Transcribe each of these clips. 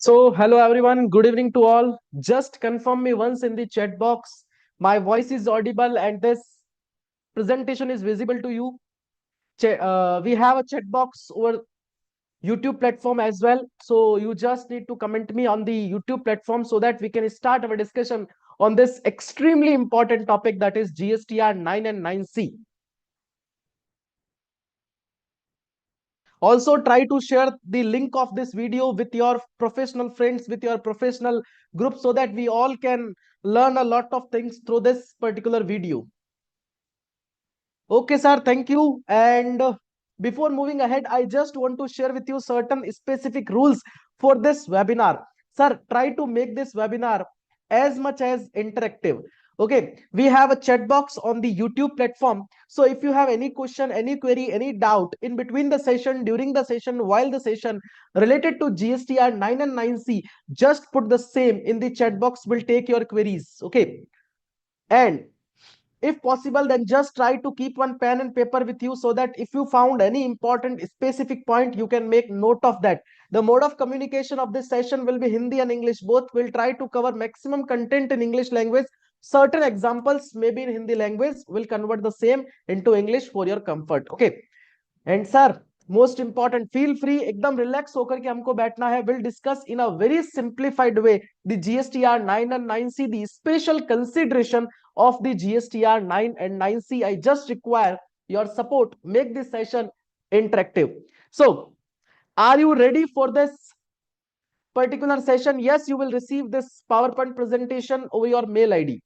Hello everyone, good evening to all. Just confirm me once in the chat box. My voice is audible and this presentation is visible to you. We have a chat box over YouTube platform as well. So you just need to comment me on the YouTube platform so that we can start our discussion on this extremely important topic, that is GSTR 9 and 9C. Also try to share the link of this video with your professional friends, with your professional group, so that we all can learn a lot of things through this particular video. Okay sir, thank you. And before moving ahead, I just want to share with you certain specific rules for this webinar. Sir, try to make this webinar as much as interactive. Okay, we have a chat box on the YouTube platform. So if you have any question, any query, any doubt in between the session, during the session, while the session related to GSTR 9 and 9C, just put the same in the chat box. We'll take your queries. Okay. And if possible, then just try to keep one pen and paper with you, so that if you found any important specific point, you can make note of that. The mode of communication of this session will be Hindi and English both. We'll try to cover maximum content in English language. Certain examples maybe in Hindi language, will convert the same into English for your comfort. Okay. And sir, most important, feel free, एकदम relax होकर के हमको बैठना है. We'll discuss in a very simplified way the GSTR 9 and 9C, the special consideration of the GSTR 9 and 9C. I just require your support. Make this session interactive. So, are you ready for this particular session? Yes, you will receive this PowerPoint presentation over your mail ID.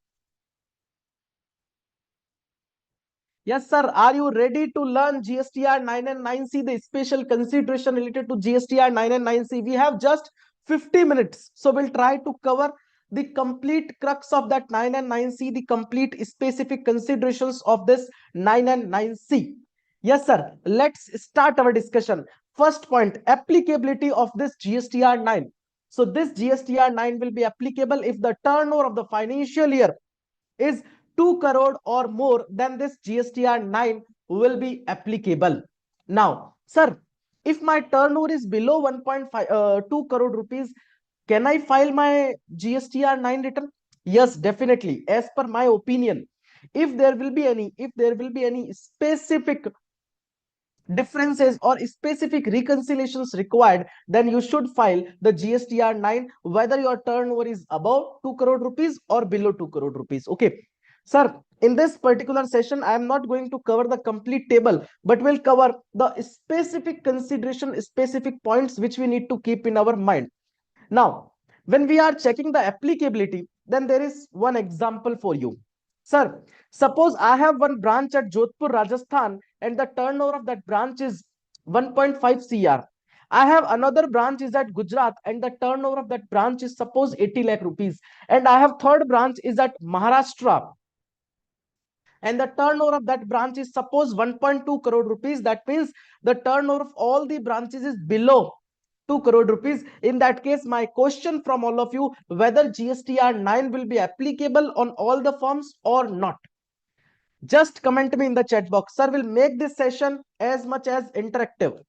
Yes, sir. Are you ready to learn GSTR 9 and 9C, the special consideration related to GSTR 9 and 9C? We have just 50 minutes. So we'll try to cover the complete crux of that 9 and 9C, the complete specific considerations of this 9 and 9C. Yes, sir. Let's start our discussion. First point, applicability of this GSTR 9. So this GSTR 9 will be applicable if the turnover of the financial year is 2 crore or more, then this GSTR 9 will be applicable. Now, sir, if my turnover is below 2 crore rupees, can I file my GSTR 9 return? Yes, definitely. As per my opinion, if there will be any specific differences or specific reconciliations required, then you should file the GSTR 9, whether your turnover is above 2 crore rupees or below 2 crore rupees. Okay. Sir, in this particular session, I am not going to cover the complete table, but we'll cover the specific consideration, specific points which we need to keep in our mind. Now, when we are checking the applicability, then there is one example for you. Sir, suppose I have one branch at Jodhpur, Rajasthan, and the turnover of that branch is 1.5 CR. I have another branch is at Gujarat, and the turnover of that branch is suppose 80 lakh rupees. And I have third branch is at Maharashtra, and the turnover of that branch is suppose 1.2 crore rupees. That means the turnover of all the branches is below 2 crore rupees. In that case, my question from all of you, whether GSTR 9 will be applicable on all the firms or not, just comment me in the chat box. Sir, will make this session as much as interactive.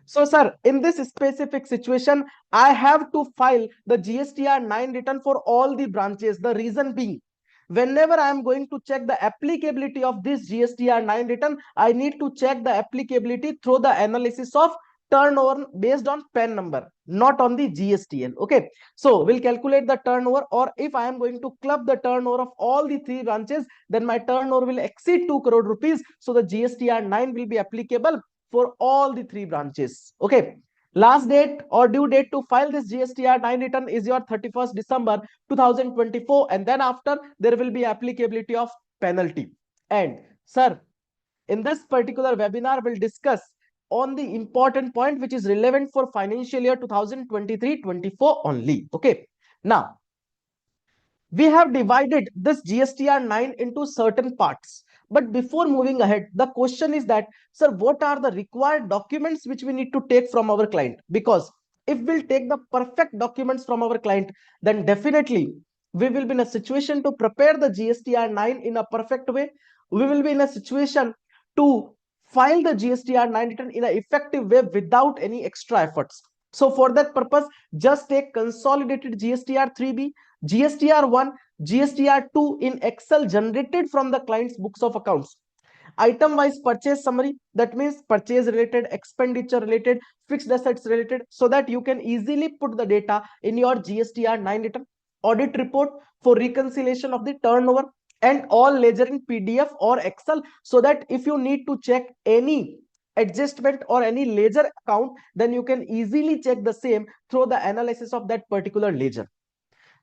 So, sir, in this specific situation, I have to file the GSTR 9 return for all the branches. The reason being, whenever I am going to check the applicability of this GSTR 9 return, I need to check the applicability through the analysis of turnover based on PAN number, not on the GSTN. Okay. So we'll calculate the turnover, or if I am going to club the turnover of all the three branches, then my turnover will exceed 2 crore rupees. So the GSTR 9 will be applicable for all the three branches. Okay. Last date or due date to file this GSTR 9 return is your 31st December 2024, and then after there will be applicability of penalty. And sir, in this particular webinar, we'll discuss on the important point which is relevant for financial year 2023-24 only. Okay. Now, we have divided this GSTR 9 into certain parts. But before moving ahead, the question is that, sir, what are the required documents which we need to take from our client? Because if we'll take the perfect documents from our client, then definitely we will be in a situation to prepare the GSTR-9 in a perfect way. We will be in a situation to file the GSTR-9 return in an effective way without any extra efforts. So for that purpose, just take consolidated GSTR-3B, GSTR-1, GSTR-2 in Excel generated from the client's books of accounts. Item wise purchase summary, that means purchase related, expenditure related, fixed assets related, so that you can easily put the data in your GSTR-9 return. Audit report for reconciliation of the turnover, and all ledger in PDF or Excel, so that if you need to check any adjustment or any ledger account, then you can easily check the same through the analysis of that particular ledger.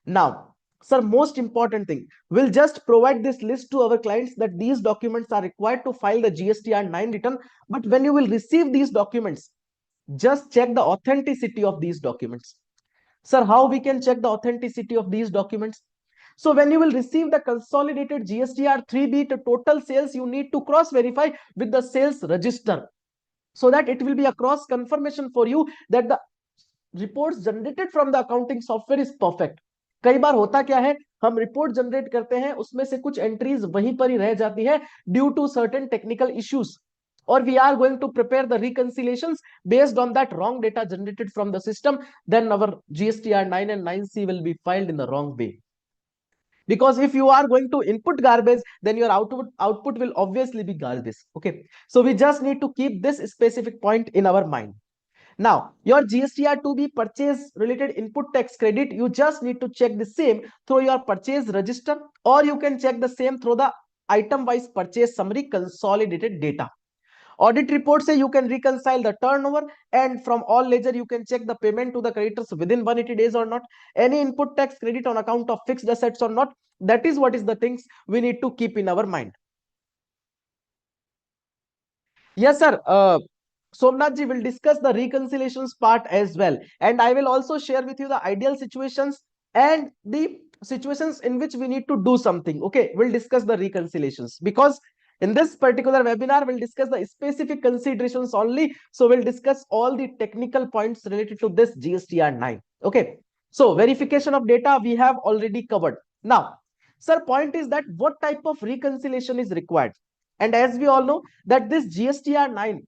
Now, sir, most important thing, we'll just provide this list to our clients that these documents are required to file the GSTR-9 return. But when you will receive these documents, just check the authenticity of these documents. Sir, how we can check the authenticity of these documents? So when you will receive the consolidated GSTR-3B to total sales, you need to cross verify with the sales register, so that it will be a cross confirmation for you that the reports generated from the accounting software is perfect. कई बार होता क्या है, हम report generate करते हैं, उसमें से कुछ एंट्रीज वहीं पर ही रह जाती है due to certain technical issues, और we are going to prepare the reconciliations based on that wrong data generated from the system, then our GSTR-9 and 9C will be filed in the wrong way. Because if you are going to input garbage, then your output will obviously be garbage. Okay, so we just need to keep this specific point in our mind. Now, your GSTR-2B purchase related input tax credit, you just need to check the same through your purchase register, or you can check the same through the item wise purchase summary consolidated data. Audit report say you can reconcile the turnover, and from all ledger you can check the payment to the creditors within 180 days or not, any input tax credit on account of fixed assets or not. That is what is the things we need to keep in our mind. Yes, sir. Somnath ji will discuss the reconciliations part as well, and I will also share with you the ideal situations and the situations in which we need to do something. Okay, we'll discuss the reconciliations, because in this particular webinar we'll discuss the specific considerations only. So we'll discuss all the technical points related to this GSTR-9. Okay, so verification of data we have already covered. Now, sir, point is that what type of reconciliation is required? And as we all know that this GSTR-9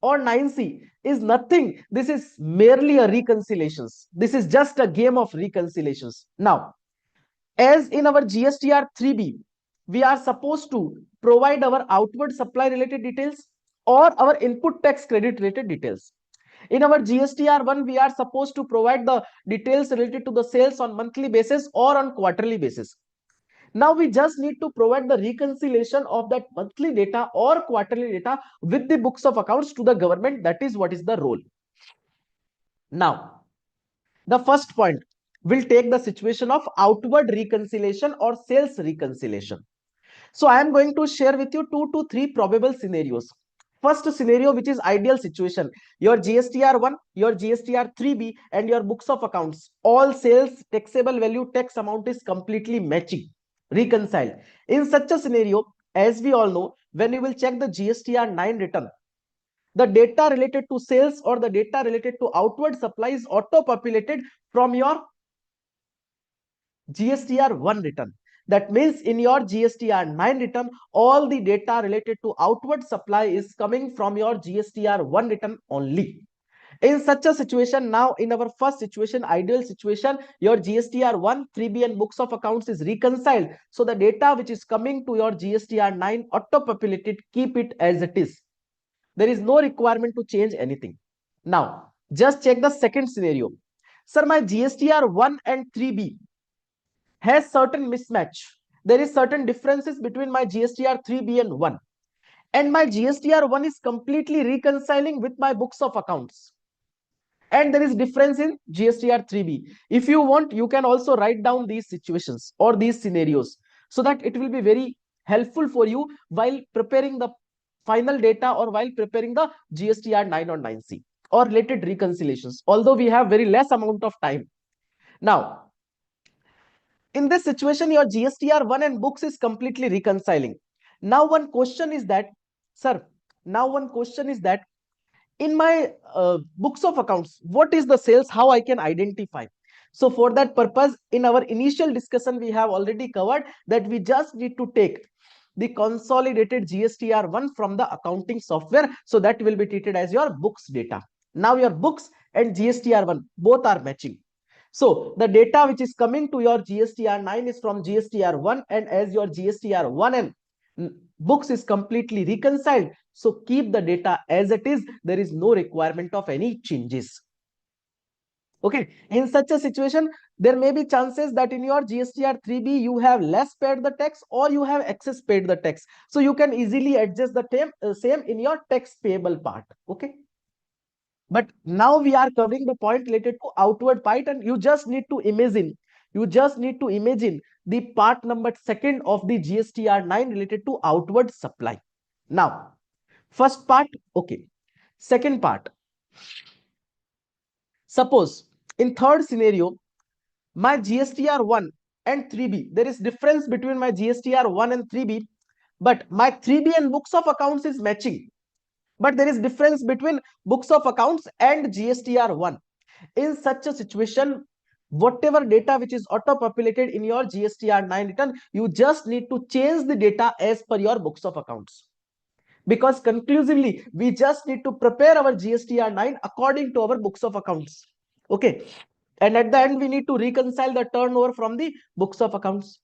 or 9C is nothing. This is merely a reconciliations. This is just a game of reconciliations. Now, as in our GSTR-3B, we are supposed to provide our outward supply related details or our input tax credit related details. In our GSTR-1, we are supposed to provide the details related to the sales on monthly basis or on quarterly basis. Now we just need to provide the reconciliation of that monthly data or quarterly data with the books of accounts to the government. That is what is the role. Now, the first point will take the situation of outward reconciliation or sales reconciliation. So I am going to share with you 2 to 3 probable scenarios. First scenario, which is ideal situation, your GSTR-1, your GSTR-3B and your books of accounts, all sales taxable value tax amount is completely matching, reconciled. In such a scenario, as we all know, when you will check the GSTR-9 return, the data related to sales or the data related to outward supply is auto populated from your GSTR-1 return. That means in your GSTR-9 return, all the data related to outward supply is coming from your GSTR-1 return only. In such a situation, now in our first situation, ideal situation, your GSTR-1, 3B and books of accounts is reconciled. So the data which is coming to your GSTR-9 auto-populated, keep it as it is. There is no requirement to change anything. Now, just check the second scenario. Sir, my GSTR-1 and 3B has certain mismatch. There is certain differences between my GSTR-3B and 1. And my GSTR-1 is completely reconciling with my books of accounts. And there is difference in GSTR-3B. If you want, you can also write down these situations or these scenarios, so that it will be very helpful for you while preparing the final data or while preparing the GSTR-9 or 9C or related reconciliations, although we have very less amount of time. Now, in this situation, your GSTR-1 and books is completely reconciling. Now one question is that, sir, in my books of accounts, what is the sales, how I can identify? So for that purpose, in our initial discussion, we have already covered that we just need to take the consolidated GSTR1 from the accounting software. So that will be treated as your books data. Now your books and GSTR1 both are matching. So the data which is coming to your GSTR9 is from GSTR1, and as your GSTR1 and books is completely reconciled, so keep the data as it is. There is no requirement of any changes. Okay, in such a situation, there may be chances that in your GSTR3B you have less paid the tax or you have excess paid the tax. So you can easily adjust the same in your tax payable part. Okay. But now we are covering the point related to outward part, and you just need to imagine. You just need to imagine the part number second of the GSTR9 related to outward supply. Now, first part, okay. Second part. Suppose in third scenario, my GSTR1 and 3B, there is difference between my GSTR1 and 3B, but my 3B and books of accounts is matching. But there is difference between books of accounts and GSTR1. In such a situation, whatever data which is auto-populated in your GSTR9 return, you just need to change the data as per your books of accounts. Because conclusively, we just need to prepare our GSTR9 according to our books of accounts. Okay. And at the end, we need to reconcile the turnover from the books of accounts.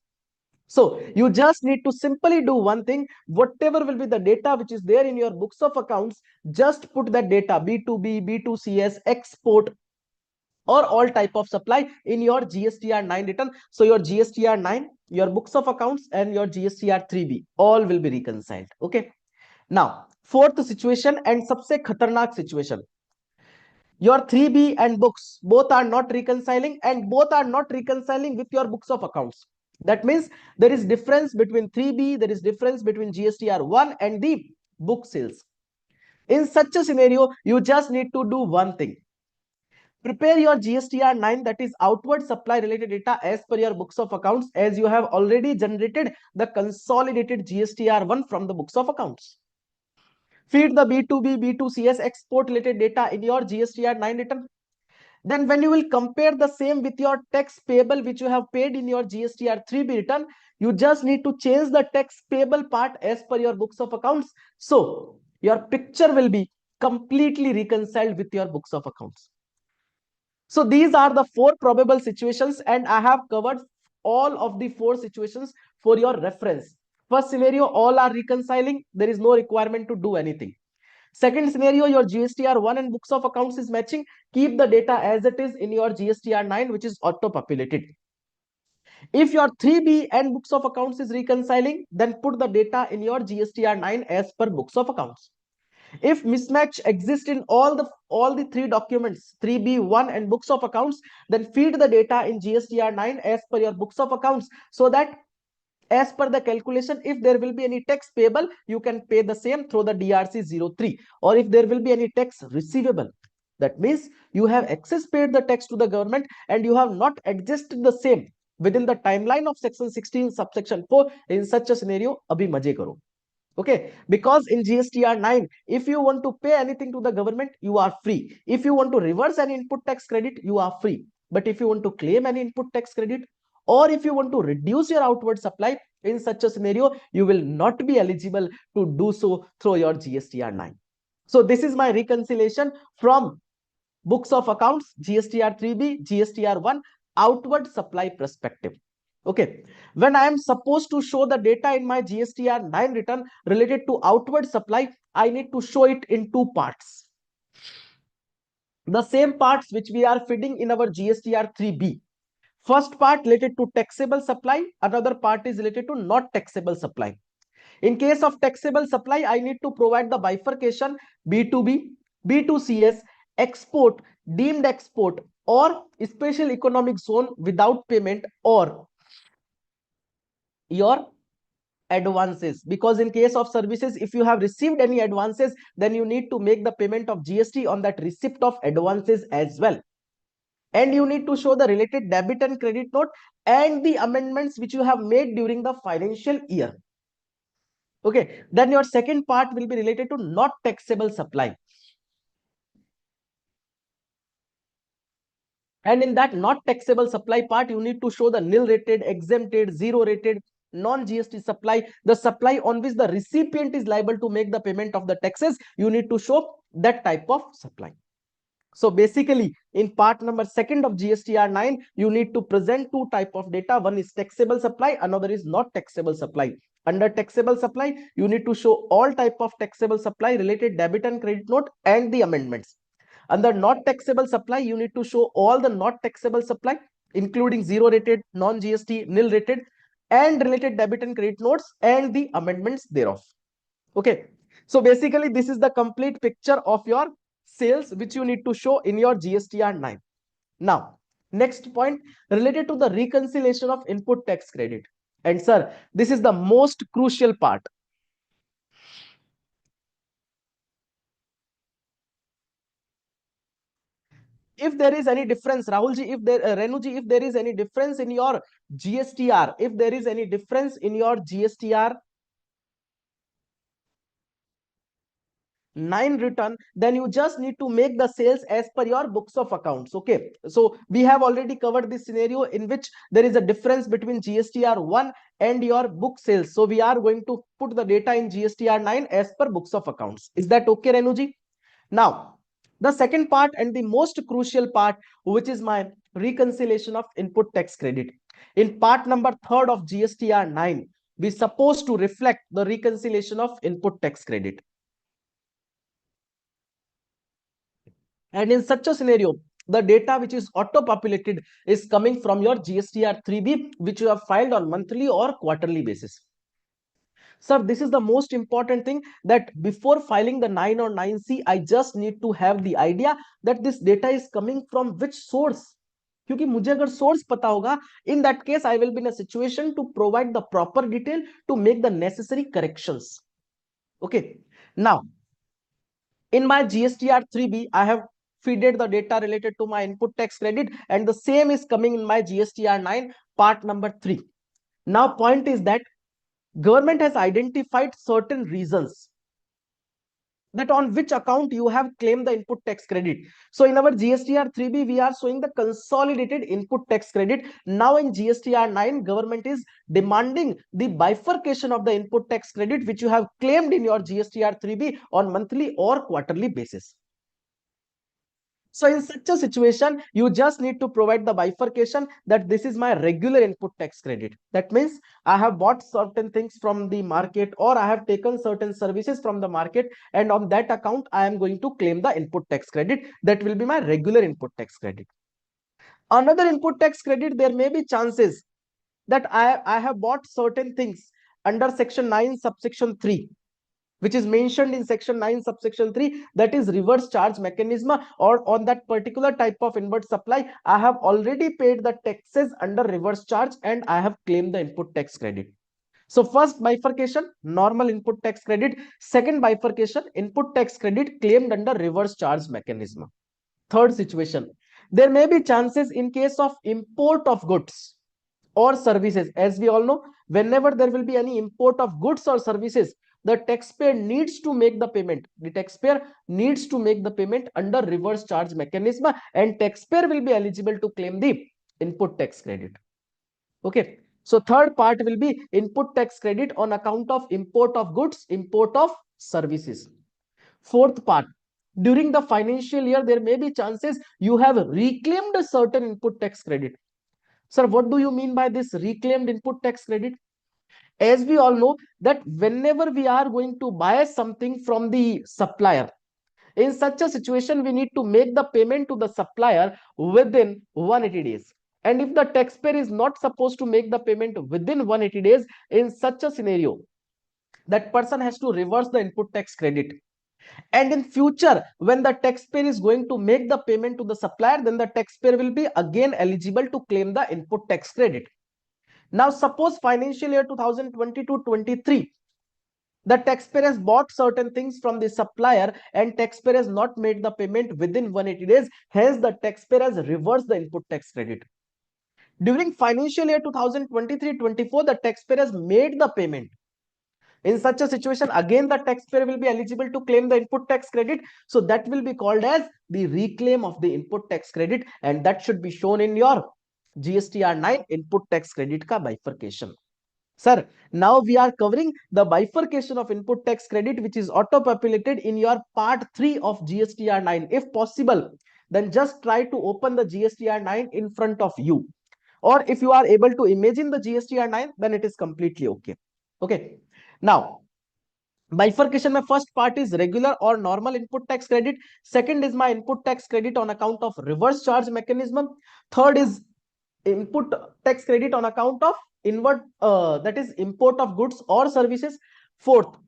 So you just need to simply do one thing. Whatever will be the data which is there in your books of accounts, just put that data B2B, B2CS, export, or all type of supply in your GSTR9 return. So your GSTR9, your books of accounts, and your GSTR3B all will be reconciled. Okay. Now, fourth situation and सबसे खतरनाक situation. Your 3B and books both are not reconciling, and both are not reconciling with your books of accounts. That means there is difference between 3B, there is difference between GSTR1 and the book sales. In such a scenario, you just need to do one thing. Prepare your GSTR9, that is outward supply related data, as per your books of accounts, as you have already generated the consolidated GSTR1 from the books of accounts. Feed the B2B, B2CS export related data in your GSTR9 return. Then when you will compare the same with your tax payable which you have paid in your GSTR3B return, you just need to change the tax payable part as per your books of accounts. So your picture will be completely reconciled with your books of accounts. So these are the four probable situations, and I have covered all of the four situations for your reference. First scenario, all are reconciling. There is no requirement to do anything. Second scenario, your GSTR1 and books of accounts is matching. Keep the data as it is in your GSTR9, which is auto-populated. If your 3B and books of accounts is reconciling, then put the data in your GSTR9 as per books of accounts. If mismatch exists in all the three documents, 3B, 1 and books of accounts, then feed the data in GSTR9 as per your books of accounts, so that as per the calculation, if there will be any tax payable, you can pay the same through the DRC03. Or if there will be any tax receivable, that means you have excess paid the tax to the government and you have not adjusted the same within the timeline of section 16 subsection 4. In such a scenario, abhi maje karo. Okay, because in GSTR9, if you want to pay anything to the government, you are free. If you want to reverse an input tax credit, you are free. But if you want to claim an input tax credit, or if you want to reduce your outward supply, in such a scenario, you will not be eligible to do so through your GSTR9. So this is my reconciliation from books of accounts, GSTR3B, GSTR1, outward supply perspective. Okay, when I am supposed to show the data in my GSTR9 return related to outward supply, I need to show it in two parts. The same parts which we are feeding in our GSTR3B. First part related to taxable supply, another part is related to not taxable supply. In case of taxable supply, I need to provide the bifurcation B2B, B2CS, export, deemed export, or special economic zone without payment, or your advances. Because in case of services, if you have received any advances, then you need to make the payment of GST on that receipt of advances as well. And you need to show the related debit and credit note and the amendments which you have made during the financial year. Okay, then your second part will be related to not taxable supply. And in that not taxable supply part, you need to show the nil rated, exempted, zero rated, non GST supply, the supply on which the recipient is liable to make the payment of the taxes. You need to show that type of supply. So basically, in part number second of GSTR-9, you need to present two type of data. One is taxable supply, another is not taxable supply. Under taxable supply, you need to show all type of taxable supply related debit and credit note and the amendments. Under not taxable supply, you need to show all the not taxable supply, including zero rated, non-GST, nil rated, and related debit and credit notes and the amendments thereof. Okay. So basically, this is the complete picture of your sales which you need to show in your GSTR-9. Now, next point related to the reconciliation of input tax credit. And sir, this is the most crucial part. If there is any difference, Rahulji, if there, Renuji, if there is any difference in your GSTR, if there is any difference in your GSTR 9 return, then you just need to make the sales as per your books of accounts. Okay, so we have already covered this scenario in which there is a difference between GSTR 1 and your book sales. So we are going to put the data in GSTR 9 as per books of accounts. Is that okay, Renuji? Now, the second part and the most crucial part, which is my reconciliation of input tax credit. In part number third of GSTR 9, we supposed to reflect the reconciliation of input tax credit. And in such a scenario, the data which is auto-populated is coming from your GSTR-3B, which you have filed on monthly or quarterly basis. Sir, this is the most important thing, that before filing the 9 or 9C, I just need to have the idea that this data is coming from which source. क्योंकि मुझे अगर source पता होगा, in that case I will be in a situation to provide the proper detail to make the necessary corrections. Okay. Now, in my GSTR-3B, I have feeded the data related to my input tax credit, and the same is coming in my GSTR-9 part number 3. Now, point is that government has identified certain reasons that on which account you have claimed the input tax credit. So in our GSTR-3B, we are showing the consolidated input tax credit. Now in GSTR-9, government is demanding the bifurcation of the input tax credit which you have claimed in your GSTR-3B on monthly or quarterly basis. So in such a situation, you just need to provide the bifurcation that this is my regular input tax credit. That means I have bought certain things from the market, or I have taken certain services from the market, and on that account, I am going to claim the input tax credit. That will be my regular input tax credit. Another input tax credit, there may be chances that I have bought certain things under section 9 subsection 3, which is mentioned in section 9 subsection 3, that is reverse charge mechanism, or on that particular type of inward supply I have already paid the taxes under reverse charge and I have claimed the input tax credit. So first bifurcation, normal input tax credit. Second bifurcation, input tax credit claimed under reverse charge mechanism. Third situation, there may be chances in case of import of goods or services. As we all know, whenever there will be any import of goods or services, the taxpayer needs to make the payment. The taxpayer needs to make the payment under reverse charge mechanism, and taxpayer will be eligible to claim the input tax credit. Okay. So third part will be input tax credit on account of import of goods, import of services. Fourth part, during the financial year, there may be chances you have reclaimed a certain input tax credit. Sir, what do you mean by this reclaimed input tax credit? As we all know that whenever we are going to buy something from the supplier, in such a situation, we need to make the payment to the supplier within 180 days. And if the taxpayer is not supposed to make the payment within 180 days, in such a scenario, that person has to reverse the input tax credit. And in future, when the taxpayer is going to make the payment to the supplier, then the taxpayer will be again eligible to claim the input tax credit. Now, suppose financial year 2022-23, the taxpayer has bought certain things from the supplier and taxpayer has not made the payment within 180 days. Hence, the taxpayer has reversed the input tax credit. During financial year 2023-24, the taxpayer has made the payment. In such a situation, again the taxpayer will be eligible to claim the input tax credit. So that will be called as the reclaim of the input tax credit, and that should be shown in your GSTR-9 input tax credit ka bifurcation. Sir, now we are covering the bifurcation of input tax credit, which is auto-populated in your part 3 of GSTR-9. If possible, then just try to open the GSTR-9 in front of you. Or if you are able to imagine the GSTR-9, then it is completely okay. Okay. Now, bifurcation, my first part is regular or normal input tax credit. Second is my input tax credit on account of reverse charge mechanism. Third is input tax credit on account of inward that is import of goods or services. Fourth,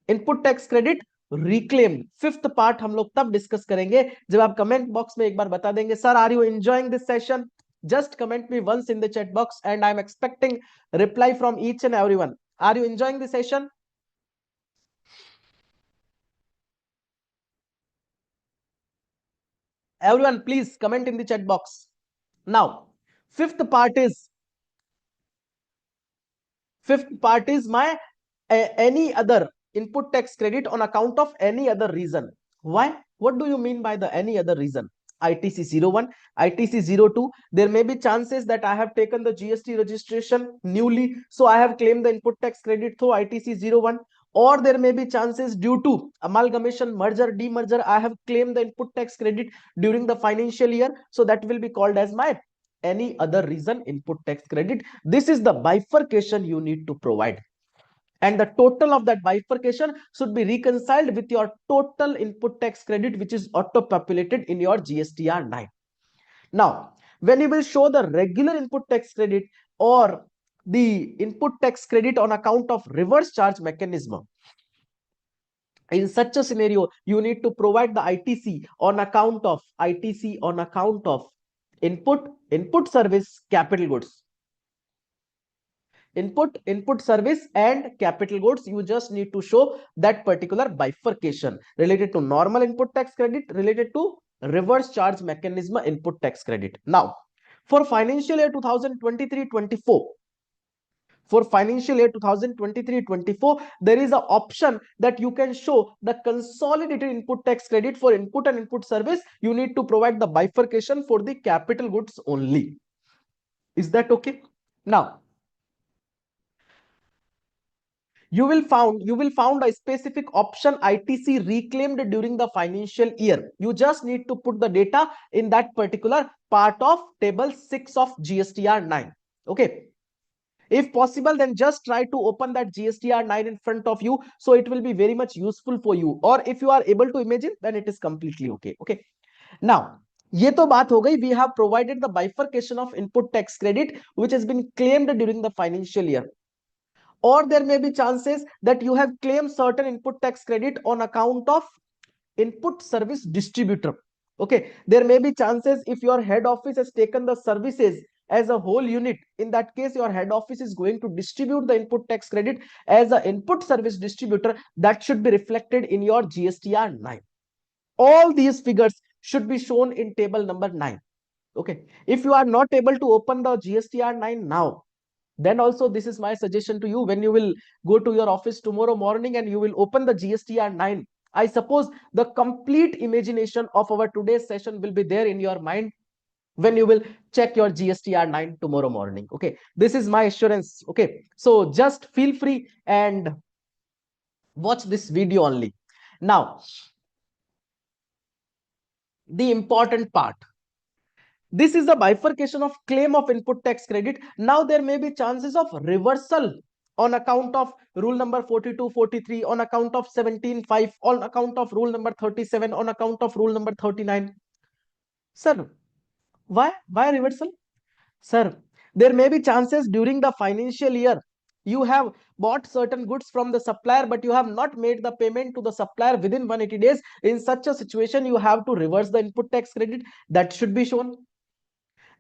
input tax credit reclaimed. Fifth part हम लोग तब discuss करेंगे जब आप comment box में एक बार बता देंगे sir are you enjoying this session. Just comment me once in the chat box and I'm expecting reply from each and everyone. Are you enjoying the session? Everyone, please comment in the chat box. Now, fifth part is my any other input tax credit on account of any other reason. Why? What do you mean by the any other reason? ITC 01, ITC 02. There may be chances that I have taken the GST registration newly, so I have claimed the input tax credit through ITC 01. Or there may be chances due to amalgamation, merger, demerger, I have claimed the input tax credit during the financial year. So that will be called as my any other reason input tax credit. This is the bifurcation you need to provide, and the total of that bifurcation should be reconciled with your total input tax credit, which is auto populated in your GSTR-9. Now, when you will show the regular input tax credit or the input tax credit on account of reverse charge mechanism, in such a scenario you need to provide the ITC on account of input service capital goods, input service and capital goods. You just need to show that particular bifurcation related to normal input tax credit, related to reverse charge mechanism input tax credit. Now, for financial year 2023-24, for financial year 2023-24, there is an option that you can show the consolidated input tax credit for input and input service. You need to provide the bifurcation for the capital goods only. Is that okay? Now, you will found a specific option ITC reclaimed during the financial year. You just need to put the data in that particular part of table 6 of GSTR-9. Okay. If possible, then just try to open that GSTR-9 in front of you, so it will be very much useful for you. Or if you are able to imagine, then it is completely okay. Okay. Now, ये तो बात हो गई. We have provided the bifurcation of input tax credit which has been claimed during the financial year. Or there may be chances that you have claimed certain input tax credit on account of input service distributor. Okay, there may be chances if your head office has taken the services as a whole unit. In that case, your head office is going to distribute the input tax credit as an input service distributor. That should be reflected in your GSTR-9. All these figures should be shown in table number 9. Okay, if you are not able to open the GSTR-9 now, then also this is my suggestion to you. When you will go to your office tomorrow morning and you will open the GSTR-9, I suppose the complete imagination of our today's session will be there in your mind when you will check your GSTR-9 tomorrow morning. Okay, this is my assurance. Okay, so just feel free and watch this video only. Now, the important part. This is the bifurcation of claim of input tax credit. Now there may be chances of reversal on account of rule number 42, 43, on account of 17.5, on account of rule number 37, on account of rule number 39. Sir, why reversal? Sir, there may be chances during the financial year you have bought certain goods from the supplier, but you have not made the payment to the supplier within 180 days. In such a situation, you have to reverse the input tax credit. That should be shown.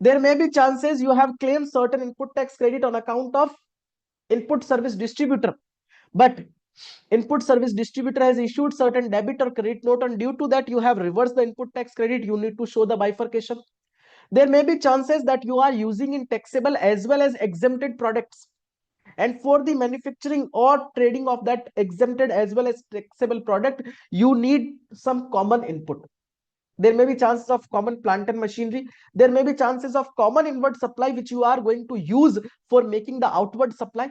There may be chances you have claimed certain input tax credit on account of input service distributor, but input service distributor has issued certain debit or credit note, and due to that you have reversed the input tax credit. You need to show the bifurcation. There may be chances that you are using in taxable as well as exempted products. And for the manufacturing or trading of that exempted as well as taxable product, you need some common input. There may be chances of common plant and machinery. There may be chances of common inward supply which you are going to use for making the outward supply.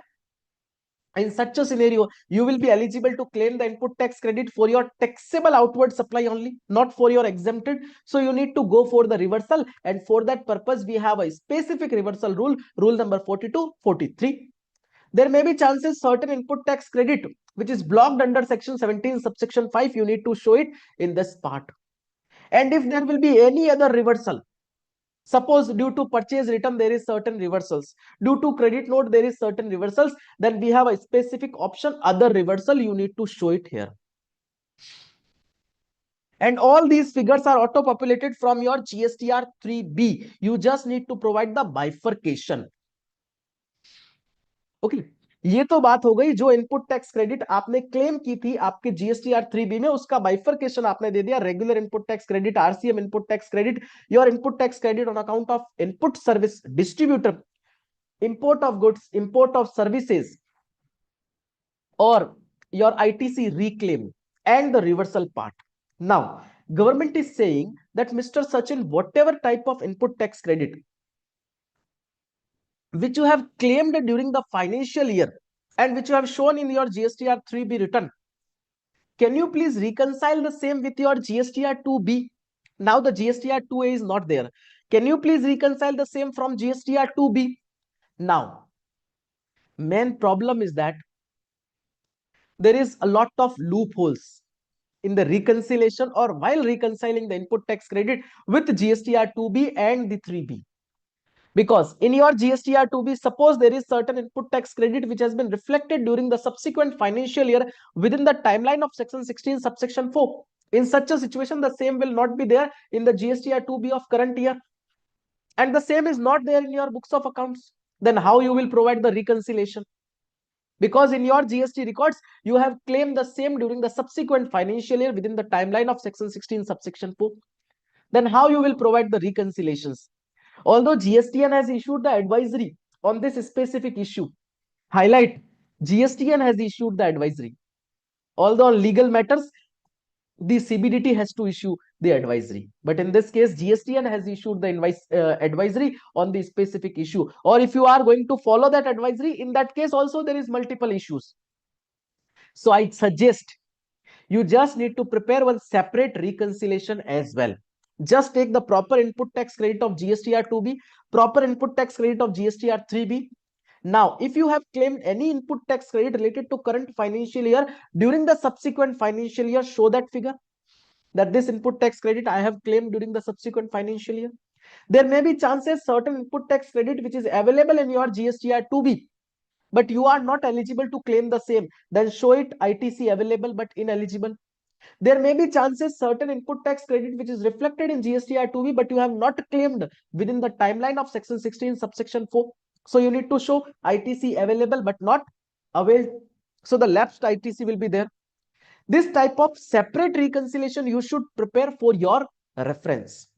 In such a scenario, you will be eligible to claim the input tax credit for your taxable outward supply only, not for your exempted. So you need to go for the reversal, and for that purpose we have a specific reversal rule, rule number 42, 43. There may be chances certain input tax credit which is blocked under section 17 subsection 5, you need to show it in this part. And if there will be any other reversal, suppose due to purchase return there is certain reversals, due to credit note there is certain reversals, then we have a specific option other reversal, you need to show it here. And all these figures are auto populated from your GSTR 3B. You just need to provide the bifurcation. Okay ये तो बात हो गई जो input tax credit आपने claim की थी आपके जीएसटीआर 3B में, उसका बाइफरकेशन आपने दे दिया, regular input tax credit, RCM input tax credit, your input tax credit on account of input service distributor, import of goods, import of services, or your ITC reclaim, and the reversal part. Now government is saying that Mr. Sachin, whatever type of input tax credit which you have claimed during the financial year and which you have shown in your GSTR 3B return, can you please reconcile the same with your GSTR 2B? Now the GSTR 2A is not there. Can you please reconcile the same from GSTR 2B? Now, main problem is that there is a lot of loopholes in the reconciliation or while reconciling the input tax credit with GSTR 2B and the 3B. Because in your GSTR 2B, suppose there is certain input tax credit which has been reflected during the subsequent financial year within the timeline of section 16 subsection 4. In such a situation, the same will not be there in the GSTR 2B of current year, and the same is not there in your books of accounts. Then how you will provide the reconciliation? Because in your GST records, you have claimed the same during the subsequent financial year within the timeline of section 16 subsection 4. Then how you will provide the reconciliations? Although GSTN has issued the advisory on this specific issue, highlight, GSTN has issued the advisory. Although on legal matters, the CBDT has to issue the advisory. But in this case, GSTN has issued the advisory on the specific issue. Or if you are going to follow that advisory, in that case also there is multiple issues. So I suggest you just need to prepare one separate reconciliation as well. Just take the proper input tax credit of GSTR 2B, proper input tax credit of GSTR 3B. Now, if you have claimed any input tax credit related to current financial year during the subsequent financial year, show that figure that this input tax credit I have claimed during the subsequent financial year. There may be chances certain input tax credit which is available in your GSTR 2B, but you are not eligible to claim the same. Then show it ITC available but ineligible. There may be chances certain input tax credit which is reflected in GSTR 2B, but you have not claimed within the timeline of section 16 subsection 4. So you need to show ITC available but not availed. So the lapsed ITC will be there. This type of separate reconciliation you should prepare for your reference.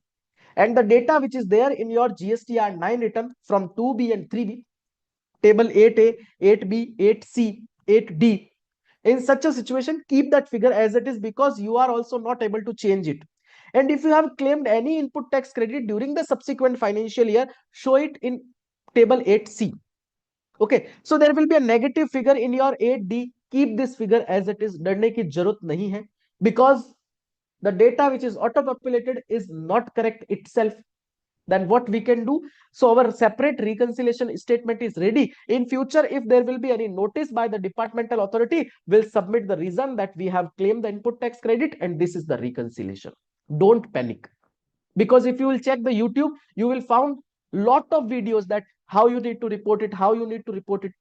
And the data which is there in your GSTR-9 return from 2B and 3B, table 8A, 8B, 8C, 8D, in such a situation, keep that figure as it is because you are also not able to change it. And if you have claimed any input tax credit during the subsequent financial year, show it in table 8C. Okay, so there will be a negative figure in your 8D. Keep this figure as it is. डरने की जरूरत नहीं है because the data which is auto populated is not correct itself. Then what we can do? So our separate reconciliation statement is ready. In future, if there will be any notice by the departmental authority, we'll submit the reason that we have claimed the input tax credit and this is the reconciliation. Don't panic. Because if you will check the YouTube, you will find lot of videos that how you need to report it, how you need to report it.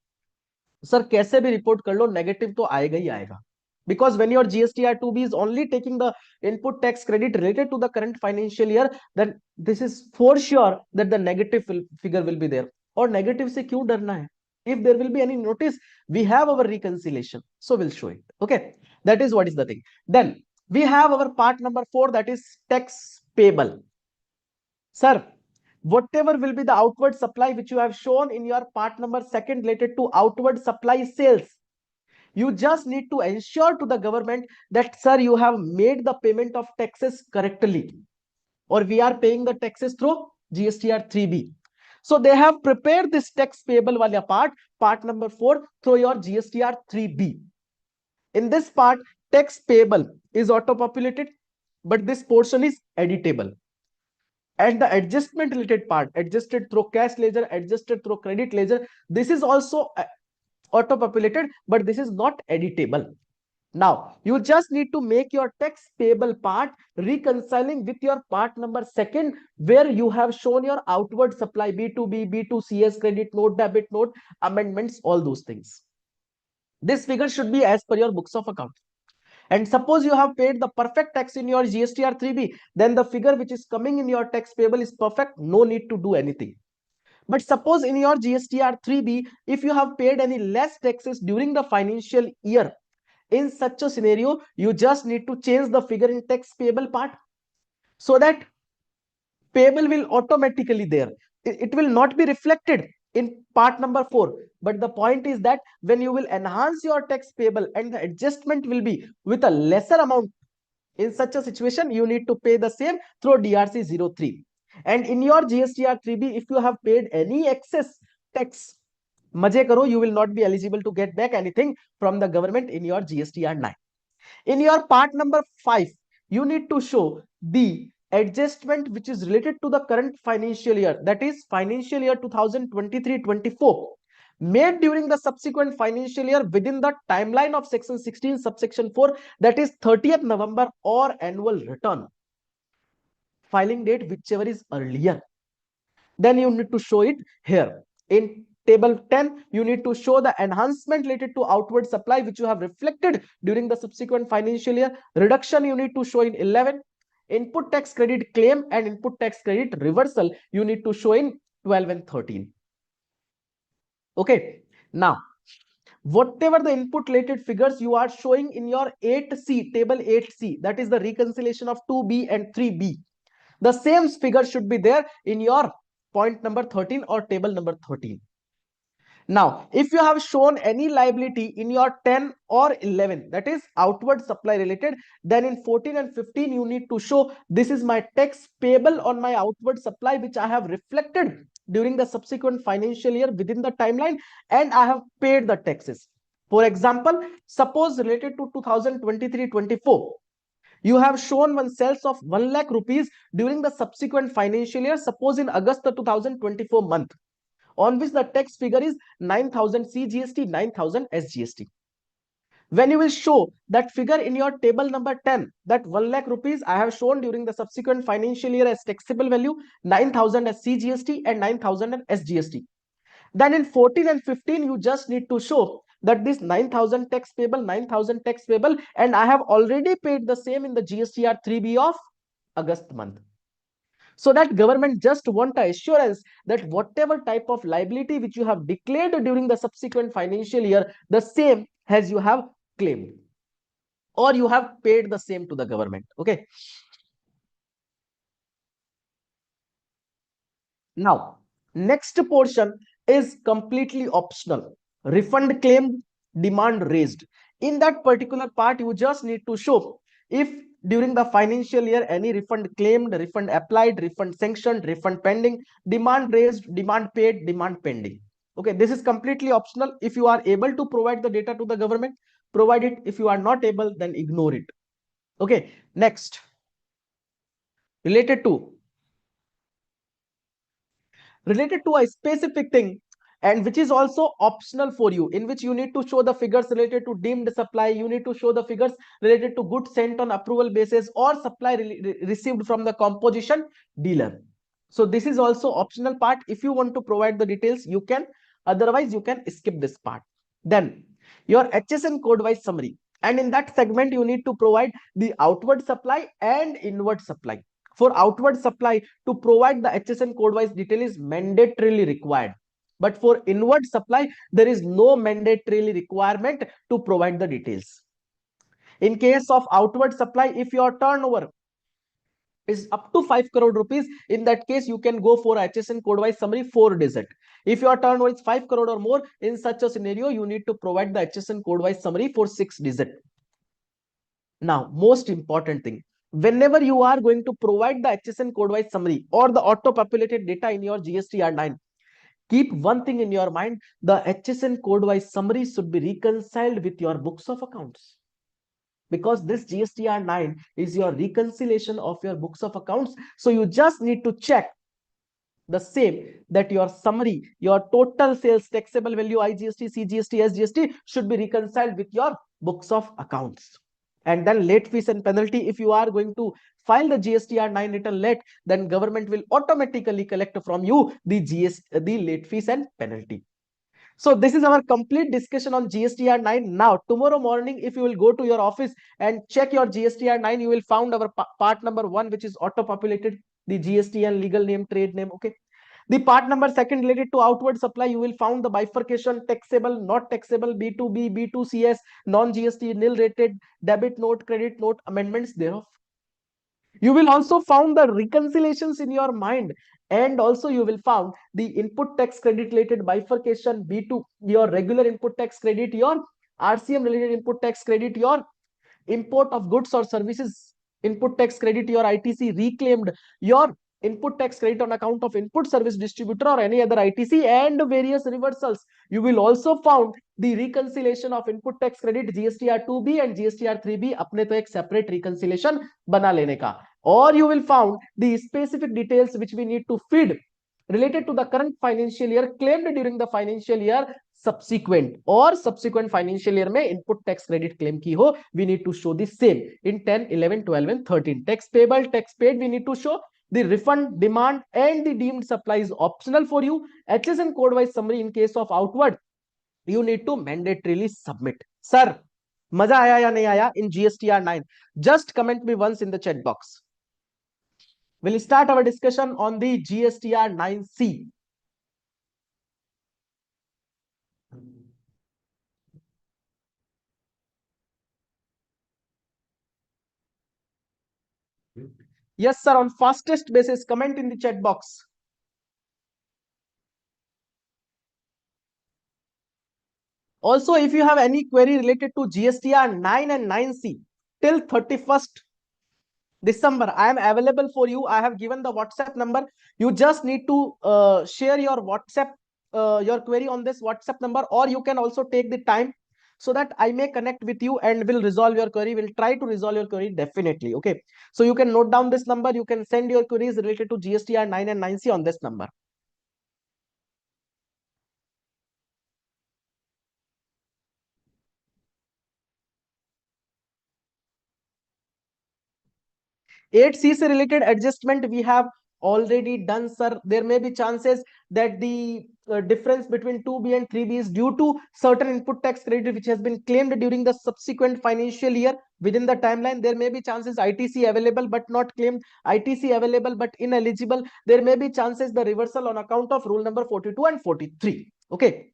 Sir, कैसे भी report कर लो, negative तो आएगा ही आएगा. Because when your GSTR 2B is only taking the input tax credit related to the current financial year, then this is for sure that the negative figure will be there. और negative से क्यों डरना है? If there will be any notice, we have our reconciliation, so we'll show it. Okay, that is what is the thing. Then we have our part number 4, that is tax payable. Sir, whatever will be the outward supply which you have shown in your part number second related to outward supply sales, you just need to ensure to the government that, sir, you have made the payment of taxes correctly, or we are paying the taxes through GSTR 3B. So they have prepared this tax payable wala part number 4 through your GSTR 3B. In this part, tax payable is auto-populated, but this portion is editable. And the adjustment related part, adjusted through cash ledger, adjusted through credit ledger, this is also auto-populated, but this is not editable. Now, you just need to make your tax payable part reconciling with your part number second, where you have shown your outward supply, B2B, B2CS, credit note, debit note, amendments, all those things. This figure should be as per your books of accounts. And suppose you have paid the perfect tax in your GSTR 3B, then the figure which is coming in your tax payable is perfect, no need to do anything. But suppose in your GSTR 3B, if you have paid any less taxes during the financial year, in such a scenario, you just need to change the figure in tax payable part, so that payable will automatically there. It will not be reflected in part number 4. But the point is that when you will enhance your tax payable and the adjustment will be with a lesser amount, in such a situation, you need to pay the same through DRC 03. And in your GSTR 3B, if you have paid any excess tax, maje karo, you will not be eligible to get back anything from the government in your GSTR 9. In your part number 5, you need to show the adjustment which is related to the current financial year, that is financial year 2023-24, made during the subsequent financial year within the timeline of section 16 subsection 4, that is 30th November, or annual return filing date whichever is earlier. Then you need to show it here. In table 10, you need to show the enhancement related to outward supply which you have reflected during the subsequent financial year. Reduction you need to show in 11. Input tax credit claim and input tax credit reversal you need to show in 12 and 13. Okay. Now, whatever the input related figures you are showing in your 8C, table 8C, that is the reconciliation of 2B and 3B. The same figure should be there in your point number 13 or table number 13. Now, if you have shown any liability in your 10 or 11, that is outward supply related, then in 14 and 15, you need to show this is my tax payable on my outward supply, which I have reflected during the subsequent financial year within the timeline, and I have paid the taxes. For example, suppose related to 2023-24, you have shown one sales of 1 lakh rupees during the subsequent financial year, suppose in August 2024 month, on which the tax figure is 9,000 CGST, 9,000 SGST. When you will show that figure in your table number 10, that 1 lakh rupees I have shown during the subsequent financial year as taxable value, 9,000 as CGST and 9,000 as SGST. Then in 14 and 15, you just need to show that this 9,000 tax payable, 9,000 tax payable, and I have already paid the same in the GSTR 3B of August month. So that government just want assurance that whatever type of liability which you have declared during the subsequent financial year, the same as you have claimed, or you have paid the same to the government. Okay. Now, next portion is completely optional. Refund claimed, demand raised. In that particular part, you just need to show if during the financial year any refund claimed, refund applied, refund sanctioned, refund pending, demand raised, demand paid, demand pending. Okay, this is completely optional. If you are able to provide the data to the government, provide it. If you are not able, then ignore it. Okay, next, related to a specific thing, and which is also optional for you, in which you need to show the figures related to deemed supply, you need to show the figures related to goods sent on approval basis or supply received from the composition dealer. So this is also optional part. If you want to provide the details, you can, otherwise you can skip this part. Then your HSN code wise summary, and in that segment you need to provide the outward supply and inward supply. For outward supply, to provide the HSN code wise detail is mandatorily required. But for inward supply, there is no mandatorily requirement to provide the details. In case of outward supply, if your turnover is up to 5 crore rupees. In that case, you can go for HSN code wise summary 4 digit. If your turnover is 5 crore or more, in such a scenario, you need to provide the HSN code wise summary for 6 digit. Now, most important thing, whenever you are going to provide the HSN code wise summary or the auto populated data in your GSTR-9, keep one thing in your mind: the HSN code wise summary should be reconciled with your books of accounts, because this GSTR-9 is your reconciliation of your books of accounts. So you just need to check the same, that your summary, your total sales, taxable value, IGST, CGST, SGST should be reconciled with your books of accounts. And then late fees and penalty, if you are going to file the GSTR-9 return late, then government will automatically collect from you the late fees and penalty. So this is our complete discussion on GSTR-9. Now, tomorrow morning, if you will go to your office and check your GSTR-9, you will find our part number 1, which is auto-populated, the GST and legal name, trade name. Okay. The part number 2 related to outward supply, you will find the bifurcation, taxable, not taxable, B2B, B2CS, non-GST, nil rated, debit note, credit note, amendments thereof. You will also found the reconciliations in your mind, and also you will found the input tax credit related bifurcation, B2, your regular input tax credit, your RCM related input tax credit, your import of goods or services input tax credit, your ITC reclaimed, your input tax credit on account of input service distributor or any other ITC, and various reversals. You will also found the reconciliation of input tax credit GSTR-2B and GSTR-3B. अपने तो एक separate reconciliation बना लेने का. Or you will found the specific details which we need to feed related to the current financial year claimed during the financial year subsequent, or subsequent financial year में input tax credit claim की हो, we need to show the same in 10, 11, 12 and 13. Tax payable, tax paid, we need to show. The refund, demand and the deemed supply is optional for you. HSN code wise summary in case of outward, you need to mandatorily submit. Sir, मजा आया या नहीं आया in GSTR-9? Just comment me once in the chat box. We'll start our discussion on the GSTR-9C. Yes, sir, on fastest basis, comment in the chat box. Also, if you have any query related to GSTR-9 and 9C till 31st December, I am available for you. I have given the WhatsApp number. You just need to share your WhatsApp, your query on this WhatsApp number, or you can also take the time so that I may connect with you and will resolve your query. We'll try to resolve your query definitely. Okay. So you can note down this number. You can send your queries related to GSTR-9 and 9C on this number. Eight C से related adjustment we have already done, sir. There may be chances that the difference between 2B and 3B is due to certain input tax credit which has been claimed during the subsequent financial year within the timeline. There may be chances ITC available but not claimed, ITC available but ineligible. There may be chances the reversal on account of rule number 42 and 43. Okay.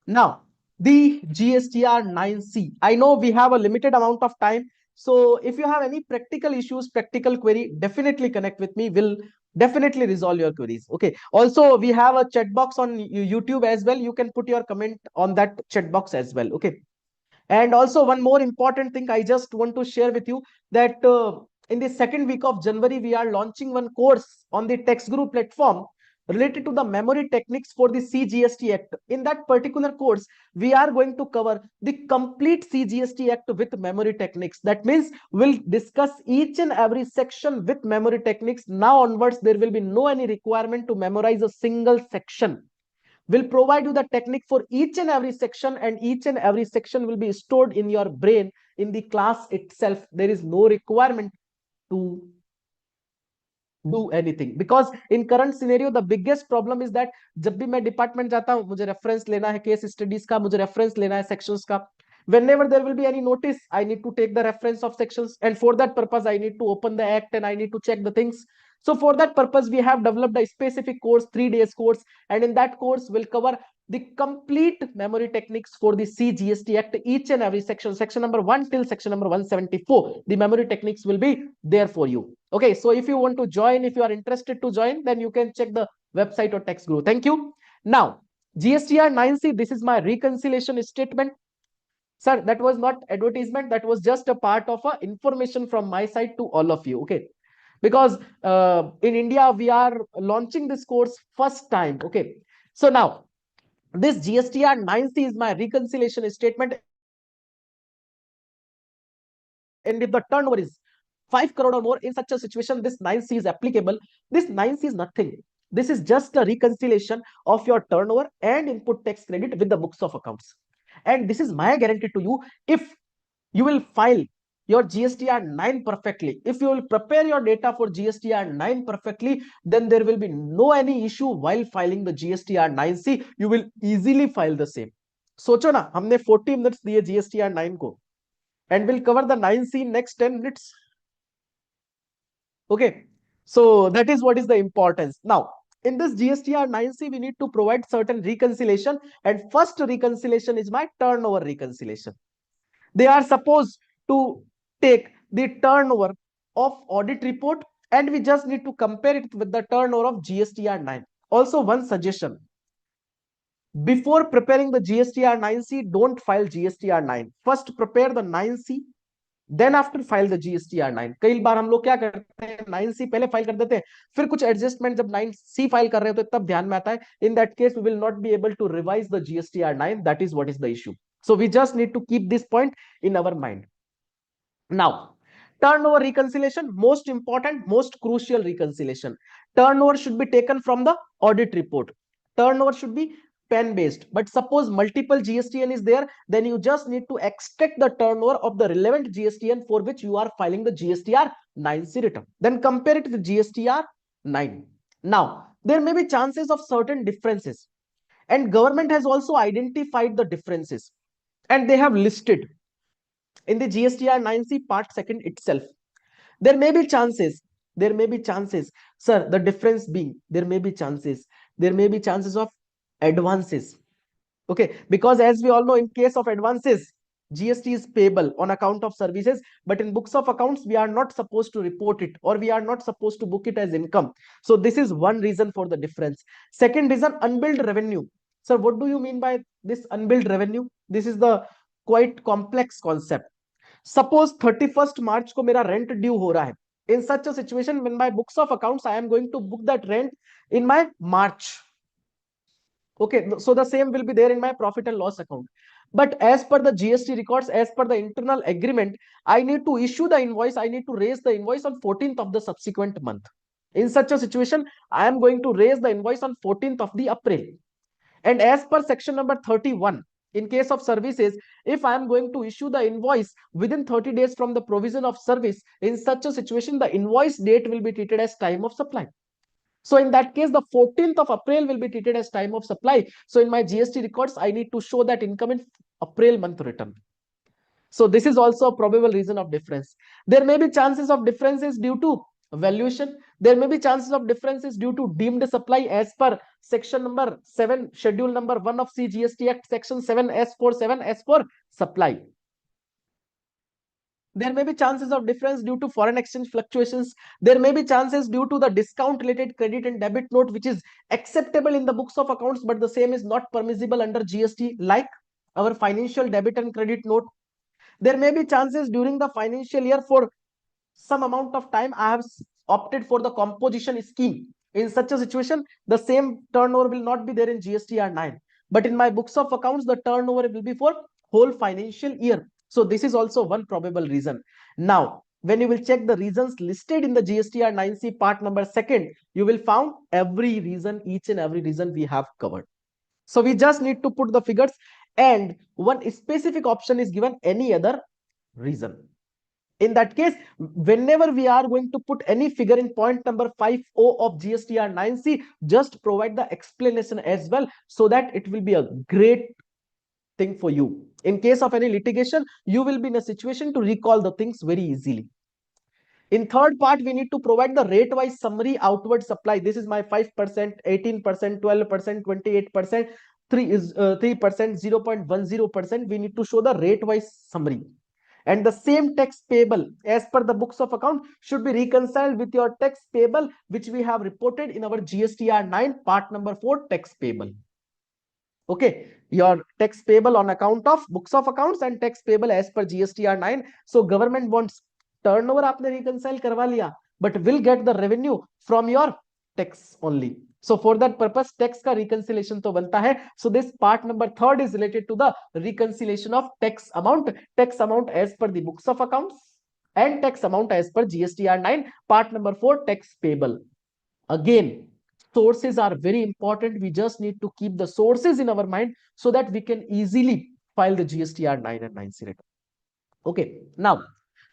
Now, the GSTR-9C. I know we have a limited amount of time. So if you have any practical issues, practical query, definitely connect with me. We'll definitely resolve your queries. Okay. Also, we have a chat box on YouTube as well. You can put your comment on that chat box as well. Okay. And also one more important thing I just want to share with you, that in the second week of January, we are launching one course on the Text Group platform related to the memory techniques for the CGST Act. In that particular course, we are going to cover the complete CGST Act with memory techniques. That means we'll discuss each and every section with memory techniques. Now onwards, there will be no any requirement to memorize a single section. Will provide you the technique for each and every section, and each and every section will be stored in your brain in the class itself. There is no requirement to do anything, because in current scenario the biggest problem is that जब भी मैं department जाता हूं, मुझे reference लेना है case studies का, मुझे रेफरेंस लेना है सेक्शंस का. Whenever there will be any notice, I need to take the reference of sections, and for that purpose I need to open the act and I need to check the things. So for that purpose we have developed a specific course, 3 days course, and in that course we'll cover the complete memory techniques for the CGST Act, each and every section, section number 1 till section number 174, the memory techniques will be there for you. Okay, so if you want to join, if you are interested to join, then you can check the website or text group. Thank you. Now, GSTR-9C, this is my reconciliation statement. Sir, that was not advertisement, that was just a part of a information from my side to all of you. Okay, because in India we are launching this course first time. Okay, so now this GSTR-9C is my reconciliation statement, and if the turnover is 5 crore or more, in such a situation this 9C is applicable. This 9C is nothing, this is just a reconciliation of your turnover and input tax credit with the books of accounts. And this is my guarantee to you, if you will file your GSTR-9 perfectly, if you will prepare your data for GSTR-9 perfectly, then there will be no any issue while filing the GSTR-9C. You will easily file the same. सोचो ना, हमने 40 minutes दिए GSTR-9 को, and we'll cover the 9C in next 10 minutes. Okay, so that is what is the importance. Now, in this GSTR-9C, we need to provide certain reconciliation, and first reconciliation is my turnover reconciliation. They are supposed to take the turnover of audit report, and we just need to compare it with the turnover of GSTR-9. Also, one suggestion: before preparing the GSTR-9C, don't file GSTR-9. First prepare the 9C, then after file the GSTR-9. कई बार हम लोग क्या करते हैं, 9C पहले file कर देते हैं, फिर कुछ एडजस्टमेंट जब 9C फाइल कर रहे होते हैं तब ध्यान में आता है. In that case we will not be able to revise the GSTR-9. That is what is the issue. So we just need to keep this point in our mind. Now, turnover reconciliation, most important, most crucial reconciliation. Turnover should be taken from the audit report. Turnover should be pen based, but suppose multiple GSTN is there, then you just need to extract the turnover of the relevant GSTN for which you are filing the GSTR-9C return, then compare it with GSTR-9. Now, there may be chances of certain differences, and government has also identified the differences, and they have listed in the GSTR-9C part 2 itself. There may be chances, sir, the difference being, there may be chances of advances. Okay, because as we all know, in case of advances, GST is payable on account of services, but in books of accounts we are not supposed to report it, or we are not supposed to book it as income. So this is one reason for the difference. Second reason, unbilled revenue. Sir, what do you mean by this unbilled revenue? This is the quite complex concept. Suppose 31st March को मेरा rent due हो रहा है. In such a situation, when my books of accounts, I am going to book that rent in my March. Okay, so the same will be there in my profit and loss account. But as per the GST records, as per the internal agreement, I need to issue the invoice, I need to raise the invoice on 14th of the subsequent month. In such a situation, I am going to raise the invoice on 14th of the April. And as per section number 31, in case of services, if I am going to issue the invoice within 30 days from the provision of service, in such a situation, the invoice date will be treated as time of supply. So in that case, the 14th of April will be treated as time of supply. So in my GST records, I need to show that income in April month return. So this is also a probable reason of difference. There may be chances of differences due to valuation. There may be chances of differences due to deemed supply as per section number 7, schedule number 1 of CGST Act, section 7 as for supply. There may be chances of difference due to foreign exchange fluctuations. There may be chances due to the discount related credit and debit note, which is acceptable in the books of accounts, but the same is not permissible under GST, like our financial debit and credit note. There may be chances during the financial year, for some amount of time I have opted for the composition scheme. In such a situation, the same turnover will not be there in GSTR-9, but in my books of accounts, the turnover will be for whole financial year. So this is also one probable reason. Now, when you will check the reasons listed in the GSTR-9C part number 2, you will find every reason, each and every reason we have covered. So we just need to put the figures, and one specific option is given, any other reason. In that case, whenever we are going to put any figure in point number 5O of GSTR-9C, just provide the explanation as well, so that it will be a great thing for you. In case of any litigation, you will be in a situation to recall the things very easily. In third part, we need to provide the rate wise summary outward supply. This is my 5%, 18%, 12%, 28%. 3%, 0.10%, we need to show the rate wise summary. And the same tax payable as per the books of account should be reconciled with your tax payable which we have reported in our GSTR-9 part number 4 tax payable. Okay, your tax payable on account of books of accounts and tax payable as per GSTR-9. So government wants turnover आपने reconcile करवा लिया, but will get the revenue from your tax only. So for that purpose tax का reconciliation तो बनता है. So this part number 3rd is related to the reconciliation of tax amount as per the books of accounts and tax amount as per GSTR-9 part number 4 tax payable. Again, sources are very important. We just need to keep the sources in our mind so that we can easily file the GSTR-9 and 9C return. Okay, now,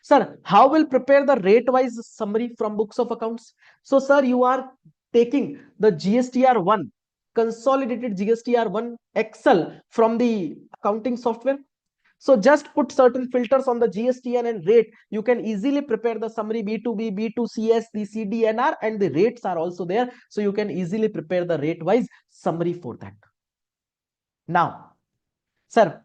sir, how will prepare the rate-wise summary from books of accounts? So, sir, you are taking the GSTR-1, consolidated GSTR-1 Excel from the accounting software. So just put certain filters on the GSTN and rate. You can easily prepare the summary B2B, B2CS, the CDNR, and the rates are also there. So you can easily prepare the rate-wise summary for that. Now, sir,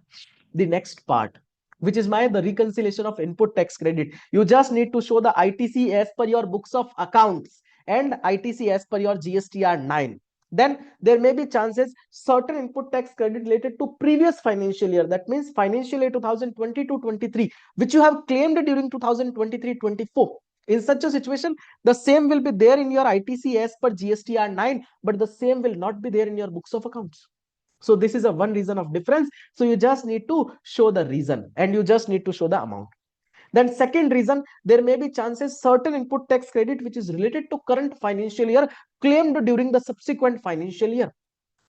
the next part, which is the reconciliation of input tax credit. You just need to show the ITC as per your books of accounts and ITC as per your GSTR-9. Then there may be chances certain input tax credit related to previous financial year. That means financial year 2022-23, which you have claimed during 2023-24. In such a situation, the same will be there in your ITC as per GSTR-9, but the same will not be there in your books of accounts. So this is a one reason of difference. So you just need to show the reason and you just need to show the amount. Then second reason, there may be chances certain input tax credit which is related to current financial year claimed during the subsequent financial year.